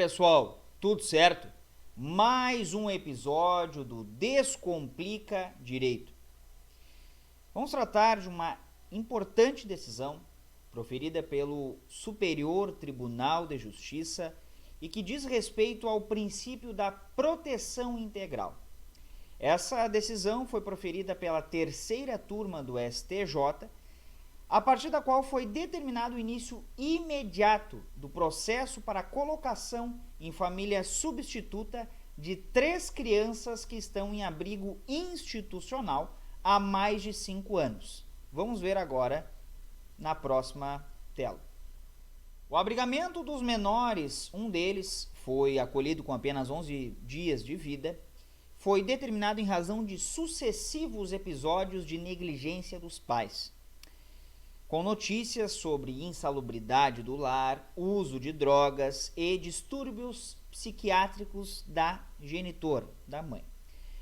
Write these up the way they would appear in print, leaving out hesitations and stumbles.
pessoal, tudo certo? Mais um episódio do Descomplica Direito. Vamos tratar de uma importante decisão proferida pelo Superior Tribunal de Justiça e que diz respeito ao princípio da proteção integral. Essa decisão foi proferida pela terceira turma do STJ, a partir da qual foi determinado o início imediato do processo para a colocação em família substituta de 3 crianças que estão em abrigo institucional há mais de 5 anos. Vamos ver agora na próxima tela. O abrigamento dos menores, um deles foi acolhido com apenas 11 dias de vida, foi determinado em razão de sucessivos episódios de negligência dos pais, com notícias sobre insalubridade do lar, uso de drogas e distúrbios psiquiátricos da genitora, da mãe.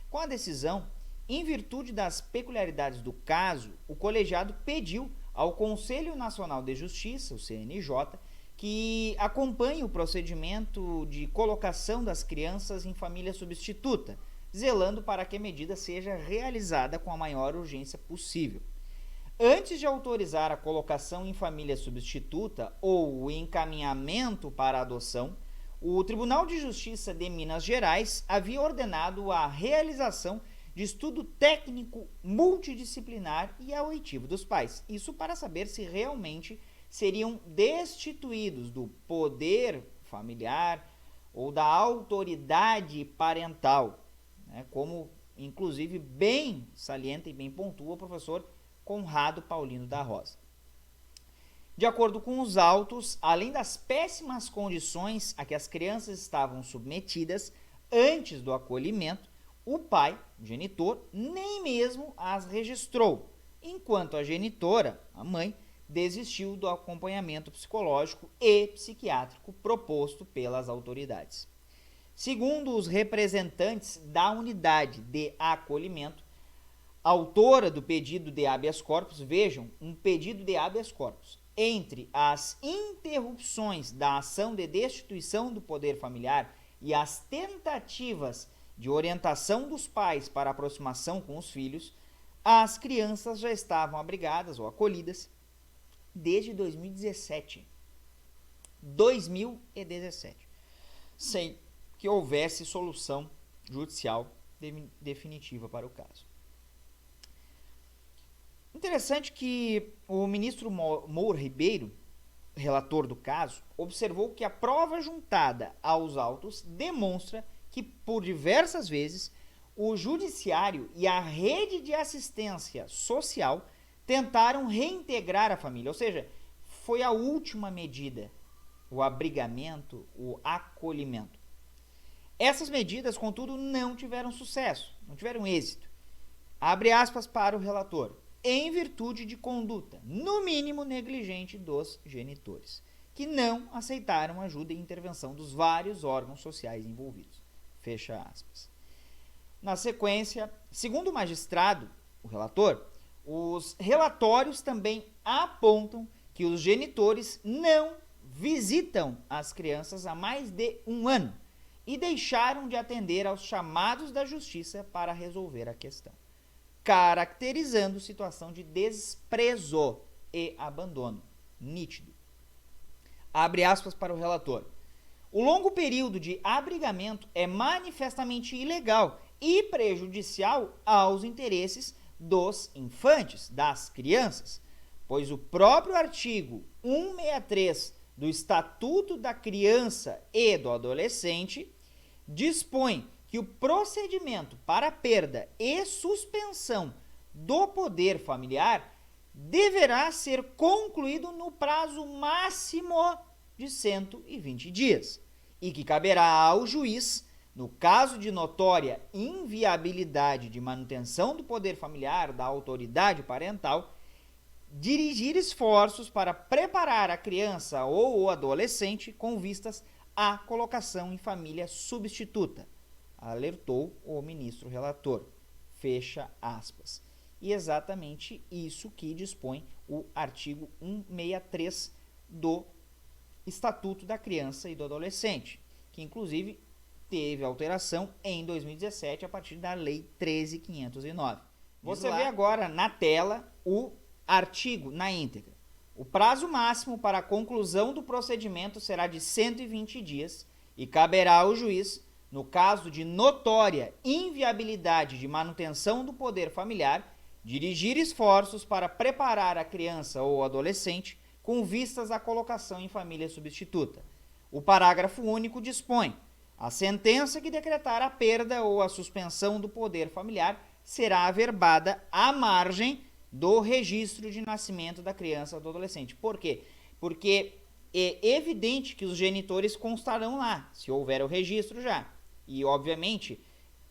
Com a decisão, em virtude das peculiaridades do caso, o colegiado pediu ao Conselho Nacional de Justiça, o CNJ, que acompanhe o procedimento de colocação das crianças em família substituta, zelando para que a medida seja realizada com a maior urgência possível. Antes de autorizar a colocação em família substituta ou o encaminhamento para a adoção, o Tribunal de Justiça de Minas Gerais havia ordenado a realização de estudo técnico multidisciplinar e auditivo dos pais. Isso para saber se realmente seriam destituídos do poder familiar ou da autoridade parental, como inclusive bem salienta e bem pontua o professor Conrado Paulino da Rosa. De acordo com os autos, além das péssimas condições a que as crianças estavam submetidas antes do acolhimento, o pai, o genitor, nem mesmo as registrou, enquanto a genitora, a mãe, desistiu do acompanhamento psicológico e psiquiátrico proposto pelas autoridades. Segundo os representantes da unidade de acolhimento, autora do pedido de habeas corpus, vejam, um pedido de habeas corpus, entre as interrupções da ação de destituição do poder familiar e as tentativas de orientação dos pais para aproximação com os filhos, as crianças já estavam abrigadas ou acolhidas desde 2017, sem que houvesse solução judicial definitiva para o caso. Interessante que o ministro Moura Ribeiro, relator do caso, observou que a prova juntada aos autos demonstra que, por diversas vezes, o judiciário e a rede de assistência social tentaram reintegrar a família, ou seja, foi a última medida, o abrigamento, o acolhimento. Essas medidas, contudo, não tiveram sucesso, não tiveram êxito. Abre aspas para o relator. Em virtude de conduta, no mínimo negligente dos genitores, que não aceitaram ajuda e intervenção dos vários órgãos sociais envolvidos. Fecha aspas. Na sequência, segundo o magistrado, o relator, os relatórios também apontam que os genitores não visitam as crianças há mais de 1 ano e deixaram de atender aos chamados da justiça para resolver a questão, caracterizando situação de desprezo e abandono nítido. Abre aspas para o relator. O longo período de abrigamento é manifestamente ilegal e prejudicial aos interesses dos infantes, das crianças, pois o próprio artigo 163 do Estatuto da Criança e do Adolescente dispõe que o procedimento para perda e suspensão do poder familiar deverá ser concluído no prazo máximo de 120 dias e que caberá ao juiz, no caso de notória inviabilidade de manutenção do poder familiar da autoridade parental, dirigir esforços para preparar a criança ou o adolescente com vistas à colocação em família substituta, alertou o ministro relator. Fecha aspas. E exatamente isso que dispõe o artigo 163 do Estatuto da Criança e do Adolescente, que inclusive teve alteração em 2017 a partir da Lei 13.509. Você vê agora na tela o artigo na íntegra. O prazo máximo para a conclusão do procedimento será de 120 dias e caberá ao juiz, no caso de notória inviabilidade de manutenção do poder familiar, dirigir esforços para preparar a criança ou adolescente com vistas à colocação em família substituta. O parágrafo único dispõe: a sentença que decretar a perda ou a suspensão do poder familiar será averbada à margem do registro de nascimento da criança ou do adolescente. Por quê? Porque é evidente que os genitores constarão lá, se houver o registro já. E, obviamente,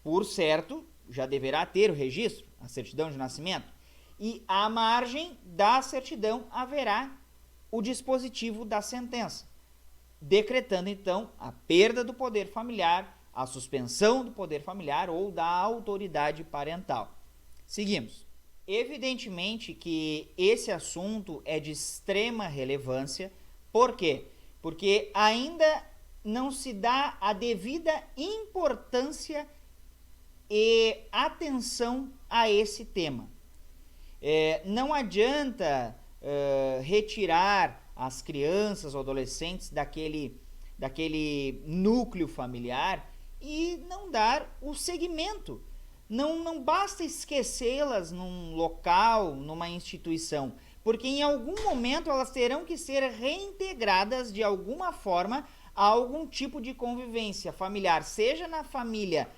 por certo, já deverá ter o registro, a certidão de nascimento. E à margem da certidão haverá o dispositivo da sentença, decretando, então, a perda do poder familiar, a suspensão do poder familiar ou da autoridade parental. Seguimos. Evidentemente que esse assunto é de extrema relevância. Por quê? Porque ainda não se dá a devida importância e atenção a esse tema. Não adianta retirar as crianças ou adolescentes daquele núcleo familiar e não dar o seguimento. Não basta esquecê-las num local, numa instituição, porque em algum momento elas terão que ser reintegradas de alguma forma a algum tipo de convivência familiar, seja na família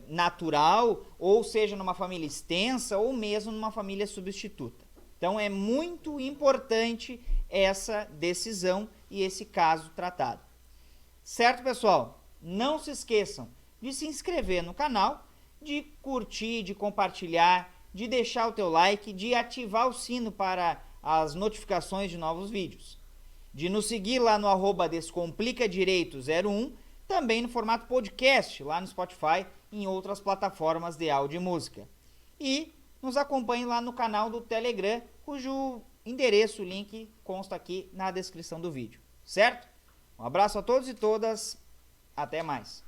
natural, ou seja numa família extensa, ou mesmo numa família substituta. Então é muito importante essa decisão e esse caso tratado. Certo, pessoal? Não se esqueçam de se inscrever no canal, de curtir, de compartilhar, de deixar o teu like, de ativar o sino para as notificações de novos vídeos, de nos seguir lá no @descomplicadireito01, também no formato podcast, lá no Spotify e em outras plataformas de áudio e música. E nos acompanhe lá no canal do Telegram, cujo endereço, link, consta aqui na descrição do vídeo, certo? Um abraço a todos e todas, até mais.